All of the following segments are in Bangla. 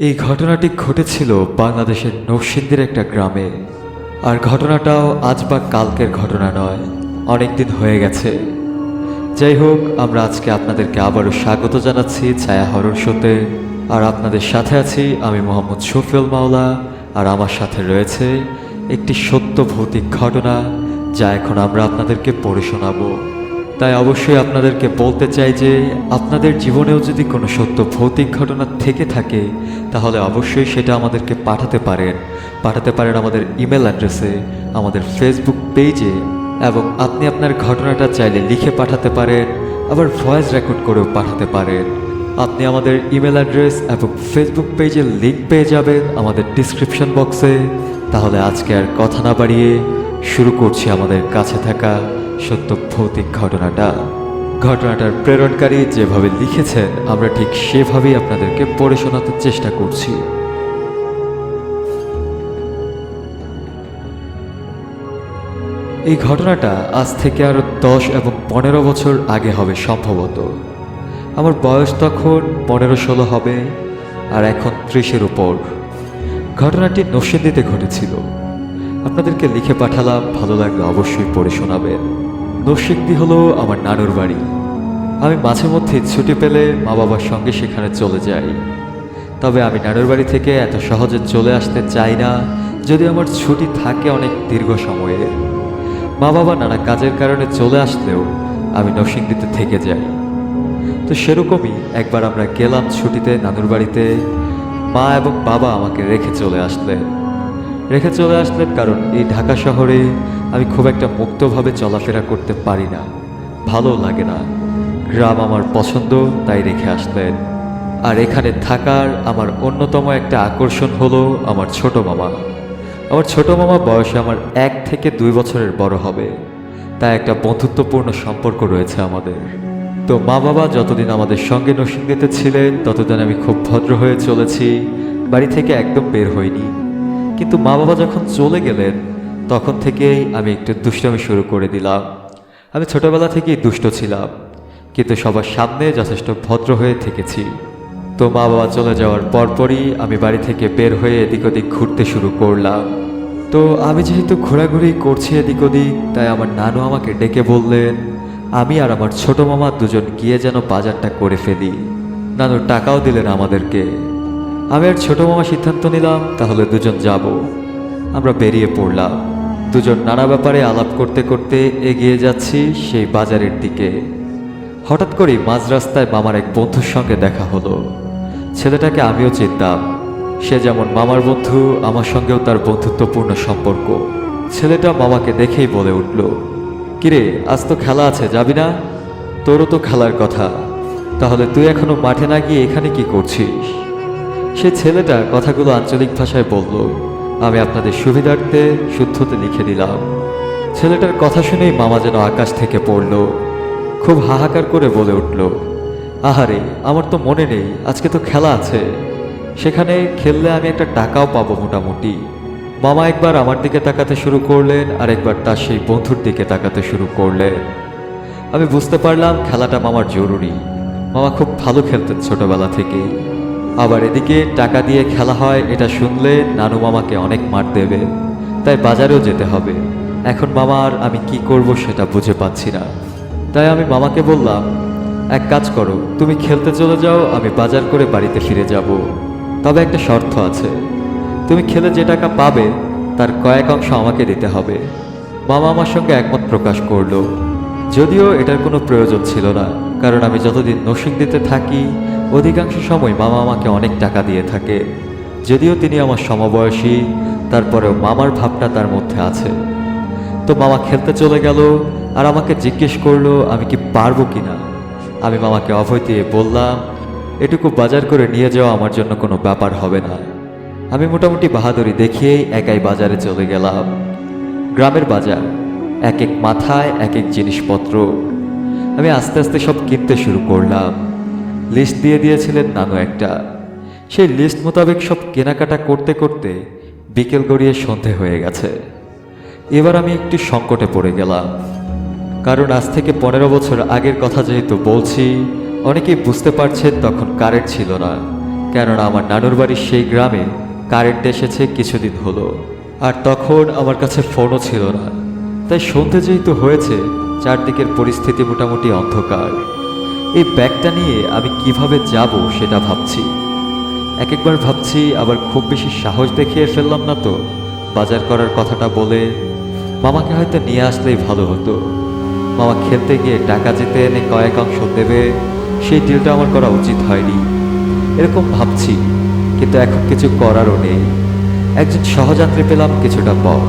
এই ঘটনাটি ঘটেছিল বাংলাদেশের নরসিংদীর একটা গ্রামে। আর ঘটনাটাও আজ বা কালকের ঘটনা নয়, অনেক দিন হয়ে গেছে। যাই হোক, আমরা আজকে আপনাদেরকে আবারও স্বাগত জানাচ্ছি ছায়া হরর শোতে। আর আপনাদের সাথে আছি আমি মোহাম্মদ শফিউল মাওলা। আর আমার সাথে রয়েছে একটি সত্য ভৌতিক ঘটনা, যা এখন আমরা আপনাদেরকে পড়ে শোনাবো। তাই অবশ্যই আপনাদেরকে বলতে চাই যে আপনাদের জীবনেও যদি কোনো সত্য ভৌতিক ঘটনা থেকে থাকে, তাহলে অবশ্যই সেটা আমাদেরকে পাঠাতে পারেন আমাদের ইমেল অ্যাড্রেসে, আমাদের ফেসবুক পেজে, এবং আপনি আপনার ঘটনাটা চাইলে লিখে পাঠাতে পারেন, আবার ভয়েস রেকর্ড করেও পাঠাতে পারেন। আপনি আমাদের ইমেল অ্যাড্রেস এবং ফেসবুক পেজের লিঙ্ক পেয়ে যাবেন আমাদের ডিসক্রিপশন বক্সে। তাহলে আজকে আর কথা না বাড়িয়ে শুরু করছি আমাদের কাছে থাকা সত্য ভৌতিক ঘটনাটার প্রেরণকারী যেভাবে লিখেছেন, আমরা ঠিক সেভাবেই আপনাদেরকে পড়ে শোনাতে চেষ্টা করছি। এই ঘটনাটা আজ থেকে আরো 10 এবং 15 বছর আগে হবে সম্ভবত। আমার বয়স তখন 15-16 হবে, আর এখন 30-এর উপর। ঘটনাটি নরসিংদীতে ঘটেছিল। আপনাদেরকে লিখে পাঠালাম, ভালো লাগলে অবশ্যই পড়ে শোনাবেন। নরসিংদী হলো আমার নানুর বাড়ি। আমি মাঝে মধ্যে ছুটি পেলে মা বাবার সঙ্গে সেখানে চলে যাই। তবে আমি নানুর বাড়ি থেকে এত সহজে চলে আসতে চাই না, যদি আমার ছুটি থাকে অনেক দীর্ঘ সময়ে। মা বাবা নানা কাজের কারণে চলে আসলেও আমি নরসিংদীতে থেকে যাই। তো সেরকমই একবার আমরা গেলাম ছুটিতে নানুর বাড়িতে। মা এবং বাবা আমাকে রেখে চলে আসলেন কারণ এই ঢাকা শহরে আমি খুব একটা মুক্তভাবে চলাফেরা করতে পারি না, ভালো লাগে না। গ্রাম আমার পছন্দ, তাই রেখে আসলেন। আর এখানে থাকার আমার অন্যতম একটা আকর্ষণ হলো আমার ছোট মামা। আমার ছোট মামা বয়সে আমার 1 থেকে 2 বছরের বড় হবে, তাই একটা বন্ধুত্বপূর্ণ সম্পর্ক রয়েছে আমাদের। তো মা বাবা যতদিন আমাদের সঙ্গে নরসিংদীতে ছিলেন, ততদিন আমি খুব ভদ্র হয়ে চলেছি, বাড়ি থেকে একদম বের হইনি। কিন্তু মা বাবা যখন চলে গেলেন, তখন থেকেই আমি একটু দুষ্টামি শুরু করে দিলাম। আমি ছোটবেলা থেকেই দুষ্ট ছিলাম, কিন্তু সবার সামনে যথেষ্ট ভদ্র হয়ে থেকেছি। তো মা বাবা চলে যাওয়ার পরপরই আমি বাড়ি থেকে বের হয়ে এদিক ওদিক ঘুরতে শুরু করলাম। তো আমি যেহেতু ঘোরাঘুরি করছি এদিক ওদিক, তাই আমার নানু আমাকে ডেকে বললেন আমি আর আমার ছোট মামা দুজন গিয়ে যেন বাজারটা করে ফেলি। নানু টাকাও দিলেন আমাদেরকে। আমি আর ছোট মামা সিদ্ধান্ত নিলাম তাহলে দুজন যাব। আমরা বেরিয়ে পড়লাম। দুজন নানা ব্যাপারে আলাপ করতে করতে এগিয়ে যাচ্ছি সেই বাজারের দিকে। হঠাৎ করেই মাঝ রাস্তায় মামার এক বন্ধুর সঙ্গে দেখা হলো। ছেলেটাকে আমিও চিনতাম। সে যেমন মামার বন্ধু, আমার সঙ্গেও তার বন্ধুত্বপূর্ণ সম্পর্ক। ছেলেটা মামাকে দেখেই বলে উঠল, কিরে, আজ তো খেলা আছে, যাবি না? তোরও তো খেলার কথা, তাহলে তুই এখনো মাঠে না গিয়ে এখানে কি করছিস? সে ছেলেটা কথাগুলো আঞ্চলিক ভাষায় বলল। আমি আপনাদের সুবিধার্থে শুদ্ধতে লিখে দিলাম। ছেলেটার কথা শুনেই মামা যেন আকাশ থেকে পড়ল। খুব হাহাকার করে বলে উঠল, আহারে, আমার তো মনে নেই, আজকে তো খেলা আছে। সেখানে খেললে আমি একটা টাকাও পাবো মোটামুটি। মামা একবার আমার দিকে তাকাতে শুরু করলেন, আর একবার তার সেই বন্ধুর দিকে তাকাতে শুরু করলেন। আমি বুঝতে পারলাম খেলাটা মামার জরুরি। মামা খুব ভালো খেলতেন ছোটবেলা থেকে। আবার এদিকে টাকা দিয়ে খেলা হয় এটা শুনলে নানু মামাকে অনেক মার দেবে, তাই বাজারেও যেতে হবে। এখন মামা আর আমি কি করব সেটা বুঝে পাচ্ছি না। তাই আমি মামাকে বললাম, এক কাজ করো, তুমি খেলতে চলে যাও, আমি বাজার করে বাড়িতে ফিরে যাব। তবে একটা শর্ত আছে, তুমি খেলে যে টাকা পাবে তার কয়েক অংশ আমাকে দিতে হবে। মামা আমার সঙ্গে একমত প্রকাশ করলো। যদিও এটার কোনো প্রয়োজন ছিল না, কারণ আমি যতদিন নরসিংদীতে থাকি অধিকাংশ সময় মামা আমাকে অনেক টাকা দিয়ে থাকে। যদিও তিনি আমার সমবয়সী, তারপরেও মামার ভাবটা তার মধ্যে আছে। তো মামা খেলতে চলে গেল, আর আমাকে জিজ্ঞেস করলো আমি কি পারবো কিনা। আমি মামাকে অভয় দিয়ে বললাম, এটুকু বাজার করে নিয়ে যাওয়া আমার জন্য কোনো ব্যাপার হবে না। আমি মোটামুটি বাহাদুরি দেখিয়েই একাই বাজারে চলে গেলাম। গ্রামের বাজার, এক এক মাথায় এক এক জিনিসপত্র। আমি আস্তে আস্তে সব কিনতে শুরু করলাম। লিস্ট দিয়ে দিয়েছিলেন নানু একটা। সেই লিস্ট মোতাবেক সব কেনাকাটা করতে করতে বিকেল গড়িয়ে সন্ধে হয়ে গেছে। এবার আমি একটু সংকটে পড়ে গেলাম, কারণ আজ থেকে 15 বছর আগের কথা যেহেতু বলছি, অনেকেই বুঝতে পারছেন তখন কারেন্ট ছিল না, কেননা আমার নানুর বাড়ির সেই গ্রামে কারেন্ট এসেছে কিছুদিন হলো, আর তখন আমার কাছে ফোনও ছিল না। তাই সন্ধে যেহেতু হয়েছে, চারদিকের পরিস্থিতি মোটামুটি অন্ধকার। এই ব্যাগটা নিয়ে আমি কিভাবে যাব সেটা ভাবছি। একবার ভাবছি আবার খুব বেশি সাহস দেখিয়ে ফেললাম না তো বাজার করার কথাটা বলে। মামাকে হয়তো নিয়ে আসলেই ভালো হতো। মামা খেলতে গিয়ে টাকা জিতে এনে কয়েক অংশ দেবে, সেই ডিলটা আমার করা উচিত হয়নি, এরকম ভাবছি। কিন্তু এখন কিছু করারও নেই। একজন সহযাত্রী পেলাম কিছুটা পথ,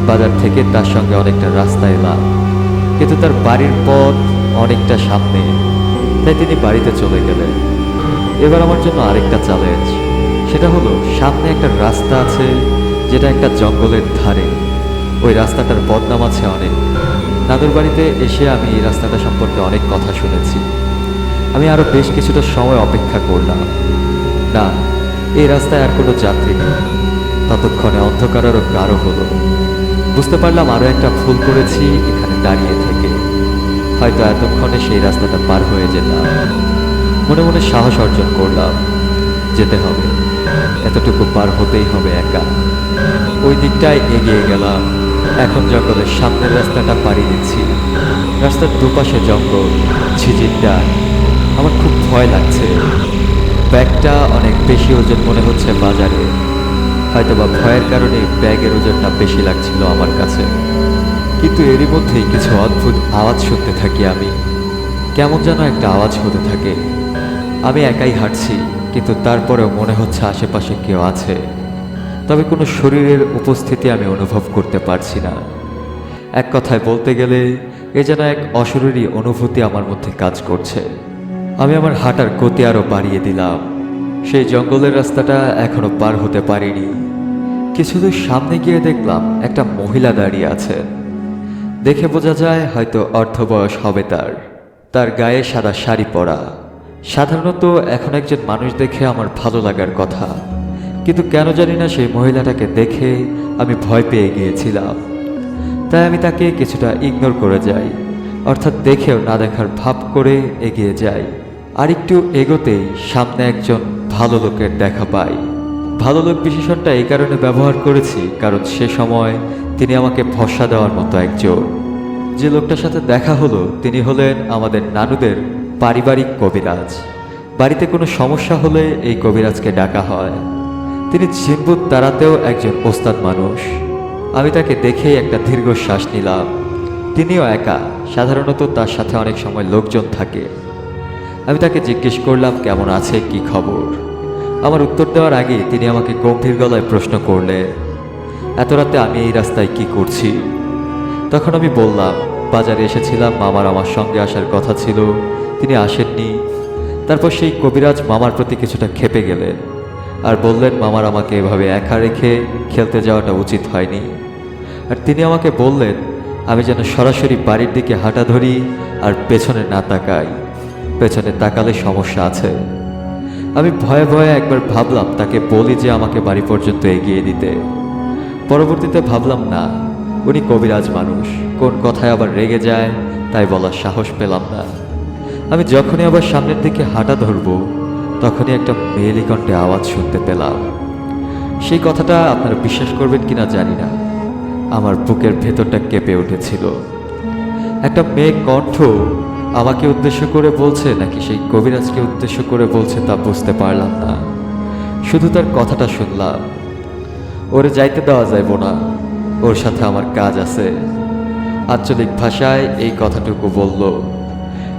বাজার থেকে তার সঙ্গে অনেকটা রাস্তা এলাম, কিন্তু তার বাড়ির পথ অনেকটা সামনে, তাই তিনি বাড়িতে চলে গেলেন। এবার আমার জন্য আরেকটা চ্যালেঞ্জ, সেটা হলো সামনে একটা রাস্তা আছে যেটা একটা জঙ্গলের ধারে। ওই রাস্তাটার বদনাম আছে অনেক। নানুর বাড়িতে এসে আমি এই রাস্তাটা সম্পর্কে অনেক কথা শুনেছি। আমি আরো বেশ কিছুটা সময় অপেক্ষা করলাম। না, এই রাস্তায় আর কোনো যাত্রী নেই। ততক্ষণে অন্ধকার আরো গাঢ় হলো। বুঝতে পারলাম আরো একটা ভুল করেছি এখানে দাঁড়িয়ে থেকে। হয়তো এতক্ষণে সেই রাস্তাটা পার হয়ে যেতাম। মনে মনে সাহস অর্জন করলাম, যেতে হবে, এতটুকু পার হতেই হবে একা। ওই দিকটায় এগিয়ে গেলাম। এখন জঙ্গলের সামনের রাস্তাটা পাড়ি দিচ্ছি। রাস্তার দুপাশে জঙ্গল, ঝিঝির ডাক। আমার খুব ভয় লাগছে। ব্যাগটা অনেক বেশি ওজন মনে হচ্ছে বাজারে। হয়তোবা ভয়ের কারণে ব্যাগের ওজনটা বেশি লাগছিল আমার কাছে। কিন্তু এরই মধ্যেই কিছু অদ্ভুত আওয়াজ শুনতে থাকি আমি। কেমন যেন একটা আওয়াজ হতে থাকে। আমি একাই হাঁটছি, কিন্তু তারপরেও মনে হচ্ছে আশেপাশে কেউ আছে, তবে কোনো শরীরের উপস্থিতি আমি অনুভব করতে পারছি না। এক কথায় বলতে গেলে এ যেন এক অশরীরী অনুভূতি আমার মধ্যে কাজ করছে। আমি আমার হাঁটার গতি আরও বাড়িয়ে দিলাম। সেই জঙ্গলের রাস্তাটা এখনো পার হতে পারিনি। কিছু দূর সামনে গিয়ে দেখলাম একটা মহিলা দাঁড়িয়ে আছে। দেখে বোঝা যায় হয়তো অর্ধবয়স হবে তার। তার গায়ে সাদা শাড়ি পরা। সাধারণত এখন একজন মানুষ দেখে আমার ভালো লাগার কথা, কিন্তু কেন জানি না সেই মহিলাটাকে দেখে আমি ভয় পেয়ে গিয়েছিলাম। তাই আমি তাকে কিছুটা ইগনোর করে যাই, অর্থাৎ দেখেও না দেখার ভাব করে এগিয়ে যাই। আর একটু এগোতেই সামনে একজন ভালো লোকের দেখা পাই। ভালো লোক বিশেষণটা এই কারণে ব্যবহার করেছি কারণ সে সময় তিনি আমাকে ভরসা দেওয়ার মতো একজন। যে লোকটার সাথে দেখা হলো তিনি হলেন আমাদের নানুদের পারিবারিক কবিরাজ। বাড়িতে কোনো সমস্যা হলে এই কবিরাজকে ডাকা হয়। তিনি জিনভূত তাড়াতেও একজন ওস্তাদ মানুষ। আমি তাকে দেখেই একটা দীর্ঘশ্বাস নিলাম। তিনিও একা, সাধারণত তার সাথে অনেক সময় লোকজন থাকে। আমি তাকে জিজ্ঞেস করলাম কেমন আছে, কি খবর। আমার উত্তর দেওয়ার আগে তিনি আমাকে গম্ভীর গলায় প্রশ্ন করলেন, এত রাতে আমি এই রাস্তায় কি করছি? তখন আমি বললাম, বাজারে এসেছিলাম, মামার আমার সঙ্গে আসার কথা ছিল, তিনি আসেননি। তারপর সেই কবিরাজ মামার প্রতি কিছুটা ক্ষেপে গেলেন আর বললেন মামার আমাকে এভাবে একা রেখে খেলতে যাওয়াটা উচিত হয়নি। আর তিনি আমাকে বললেন আমি যেন সরাসরি বাড়ির দিকে হাঁটা ধরি আর পেছনে না তাকাই, পেছনে তাকালে সমস্যা আছে। আমি ভয়ে ভয়ে একবার ভাবলাম তাকে বলি যে আমাকে বাড়ি পর্যন্ত এগিয়ে দিতে। পরবর্তীতে ভাবলাম না, উনি কবিরাজ মানুষ, কোন কথায় আবার রেগে যায়, তাই বলার সাহস পেলাম না। আমি যখনই আবার সামনের দিকে হাঁটা ধরব তখনই একটা মেয়েলি কণ্ঠে আওয়াজ শুনতে পেলাম। সেই কথাটা আপনারা বিশ্বাস করবেন কিনা জানি না, আমার বুকের ভেতরটা কেঁপে উঠেছিল। একটা মেয়ে কণ্ঠ আমাকে উদ্দেশ্য করে বলছে নাকি সেই কবিরাজকে উদ্দেশ্য করে বলছে তা বুঝতে পারলাম না। শুধু তার কথাটা শুনলাম, ওরে যাইতে দেওয়া যাইব না, ওর সাথে আমার কাজ আছে। আঞ্চলিক ভাষায় এই কথাটুকু বলল।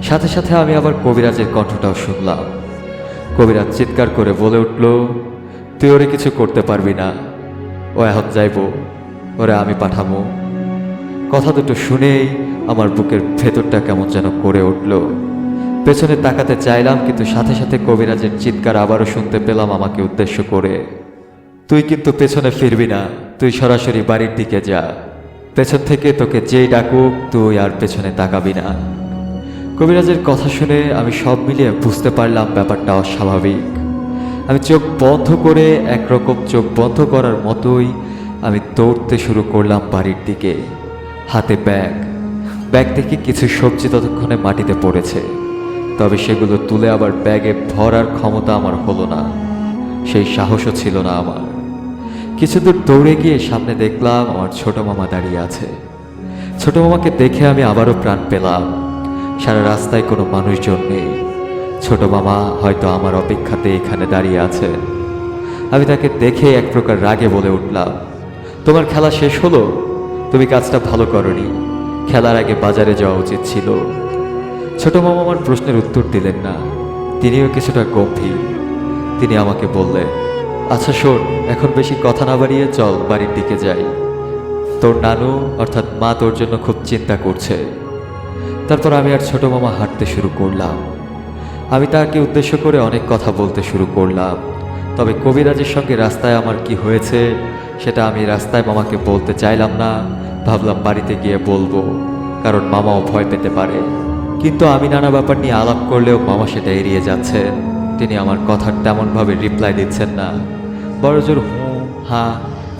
সাথে সাথে আমি আবার কবিরাজের কণ্ঠটাও শুনলাম। কবিরাজ চিৎকার করে বলে উঠল, তুই ওরে কিছু করতে পারবি না, ও এখন যাইব, ওরে আমি পাঠাবো। কথা দুটো শুনেই আমার বুকের ভেতরটা কেমন যেন করে উঠল। পেছনে তাকাতে চাইলাম, কিন্তু সাথে সাথে কবিরাজের চিৎকার আবারও শুনতে পেলাম আমাকে উদ্দেশ্য করে, তুই কিন্তু পেছনে ফিরবি না, তুই সরাসরি বাড়ির দিকে যা, পেছন থেকে তোকে যেই ডাকুক তুই আর পেছনে তাকাবি না। কবিরাজের কথা শুনে আমি সব মিলিয়ে বুঝতে পারলাম ব্যাপারটা অস্বাভাবিক। আমি চোখ বন্ধ করে, একরকম চোখ বন্ধ করার মতোই আমি দৌড়তে শুরু করলাম বাড়ির দিকে। হাতে ব্যাগ থেকে কিছু সবজি ততক্ষণে মাটিতে পড়েছে, তবে সেগুলো তুলে আবার ব্যাগে ভরার ক্ষমতা আমার হলো না। সেই সাহসও ছিল না আমার। কিছু দূর দৌড়ে গিয়ে সামনে দেখলাম আমার ছোট মামা দাঁড়িয়ে আছে। ছোট মামাকে দেখে আমি আবারও প্রাণ পেলাম। সারা রাস্তায় কোনো মানুষজন নেই। ছোট মামা হয়তো আমার অপেক্ষাতে এখানে দাঁড়িয়ে আছে। আমি তাকে দেখে এক প্রকার রাগে বলে উঠলাম, তোমার খেলা শেষ হলো? তুমি কাজটা ভালো করনি। খেলার আগে বাজারে যাওয়া উচিত ছিল। ছোট মামা আমার প্রশ্নের উত্তর দিলেন না। তিনিও কিছুটা গম্ভীর। তিনি আমাকে বললেন, আচ্ছা শোন, এখন বেশি কথা না বাড়িয়ে চল বাড়ির দিকে যাই। তোর নানু অর্থাৎ মা তোর জন্য খুব চিন্তা করছে। তারপর আমি আর ছোট মামা হাঁটতে শুরু করলাম। আমি তাকে উদ্দেশ্য করে অনেক কথা বলতে শুরু করলাম। তবে কবিরাজের সঙ্গে রাস্তায় আমার কি হয়েছে সেটা আমি রাস্তায় মামাকে বলতে চাইলাম না। ভাবলাম বাড়িতে গিয়ে বলবো, কারণ মামাও ভয় পেতে পারে। কিন্তু আমি নানা ব্যাপার নিয়ে আলাপ করলেও মামা সেটা এড়িয়ে যাচ্ছেন। তিনি আমার কথার তেমনভাবে রিপ্লাই দিচ্ছেন না। বড়জোর হুঁ হ্যাঁ,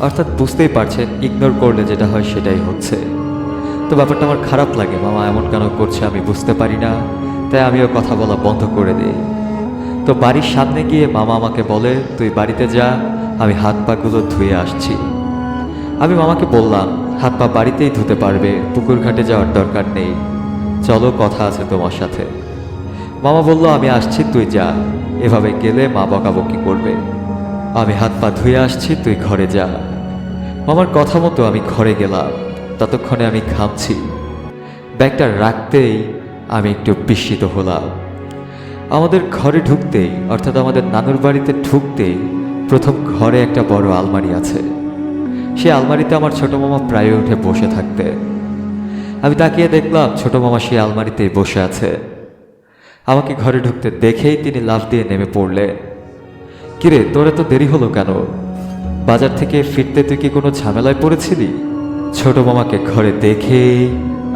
অর্থাৎ বুঝতেই পারছেন ইগনোর করলে যেটা হয় সেটাই হচ্ছে। তো ব্যাপারটা আমার খারাপ লাগে। মামা এমন কেন করছে আমি বুঝতে পারি না, তাই আমিও কথা বলা বন্ধ করে দিই। তো বাড়ির সামনে গিয়ে মামা আমাকে বলে, তুই বাড়িতে যা, আমি হাত পাগুলো ধুয়ে আসছি। আমি মামাকে বললাম, হাত পা বাড়িতেই ধুতে পারবে, পুকুর ঘাটে যাওয়ার দরকার নেই, চলো কথা আছে তোমার সাথে। মামা বলল, আমি আসছি, তুই যা, এভাবে গেলে মা বকাবকি করবে। আমি হাত পা ধুয়ে আসছি, তুই ঘরে যা। মামার কথা মতো আমি ঘরে গেলাম। ততক্ষণে আমি ঘামছি। ব্যাগটা রাখতেই আমি একটু বিস্মিত হলাম। আমাদের ঘরে ঢুকতেই, অর্থাৎ আমাদের নানুর বাড়িতে ঢুকতেই প্রথম ঘরে একটা বড় আলমারি আছে। সেই আলমারিতে আমার ছোট মামা প্রায় উঠে বসে থাকতেন। আমি তাকিয়ে দেখলাম ছোট মামা সেই আলমারিতেই বসে আছে। আমাকে ঘরে ঢুকতে দেখেই তিনি লাফ দিয়ে নেমে পড়লেন। কিরে, তোর এত দেরি হলো কেন? বাজার থেকে ফিরতে তুই কি কোনো ঝামেলায় পড়েছিলি? ছোট মামাকে ঘরে দেখেই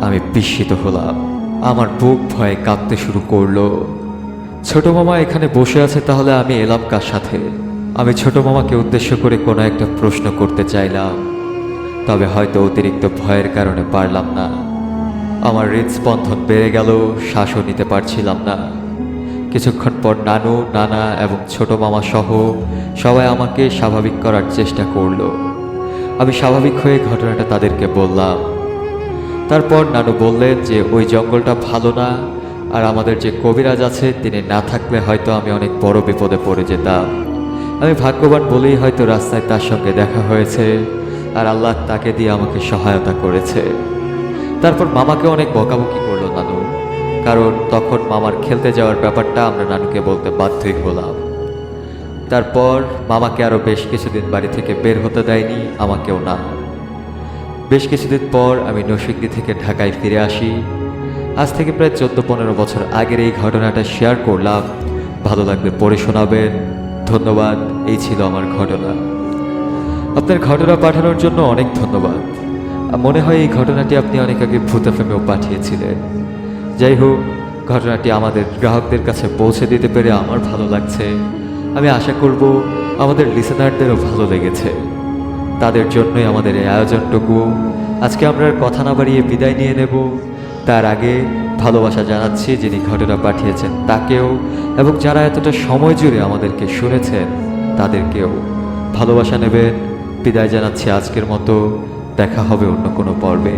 আমি বিস্মিত হলাম। আমার বুক ভয়ে কাঁপতে শুরু করলো। ছোট মামা এখানে বসে আছে, তাহলে আমি এলাম কার সাথে? আমি ছোট মামাকে উদ্দেশ্য করে কোনো একটা প্রশ্ন করতে চাইলাম, তবে হয়তো অতিরিক্ত ভয়ের কারণে পারলাম না। আমার হৃদস্পন্দন বেড়ে গেল, শ্বাসও নিতে পারছিলাম না। কিছুক্ষণ পর নানু, নানা এবং ছোট মামা সহ সবাই আমাকে স্বাভাবিক করার চেষ্টা করলো। আমি স্বাভাবিক হয়ে ঘটনাটা তাদেরকে বললাম। তারপর নানু বললেন যে ওই জঙ্গলটা ভালো না, আর আমাদের যে কবিরাজ আছে তিনি না থাকলে হয়তো আমি অনেক বড় বিপদে পড়ে যেতাম। আমি ভাগ্যবান বলেই হয়তো রাস্তায় তার সঙ্গে দেখা হয়েছে, আর আল্লাহ তাকে দিয়ে আমাকে সহায়তা করেছে। তারপর মামাকে অনেক বকাবকি করলো নানু, কারণ তখন মামার খেলতে যাওয়ার ব্যাপারটা আমরা নানুকে বলতে বাধ্যই হলাম। তারপর মামাকে আরও বেশ কিছুদিন বাড়ি থেকে বের হতে দেয়নি, আমাকেও না। বেশ কিছুদিন পর আমি নরসিংদী থেকে ঢাকায় ফিরে আসি। আজ থেকে প্রায় 14-15 বছর আগের এই ঘটনাটা শেয়ার করলাম। ভালো লাগলে পড়ে শোনাবেন। ধন্যবাদ। এই ছিল আমার ঘটনা। আপনার ঘটনা পাঠানোর জন্য অনেক ধন্যবাদ। মনে হয় এই ঘটনাটি আপনি অনেক আগে ভূত এফএমেও পাঠিয়েছিলেন। যাই হোক, ঘটনাটি আমাদের গ্রাহকদের কাছে পৌঁছে দিতে পেরে আমার ভালো লাগছে। আমি আশা করব আমাদের লিসেনারদেরও ভালো লেগেছে। তাদের জন্যই আমাদের এই আয়োজনটুকু। আজকে আমরা আর কথা না বাড়িয়ে বিদায় নিয়ে নেব। তার আগে ভালোবাসা জানাচ্ছি যিনি ঘটনা পাঠিয়েছেন তাকেও, এবং যারা এতটা সময় জুড়ে আমাদেরকে শুনেছেন তাদেরকেও। ভালোবাসা নেবেন। বিদায় জানাচ্ছি আজকের মতো। দেখা হবে অন্য কোনো পর্বে।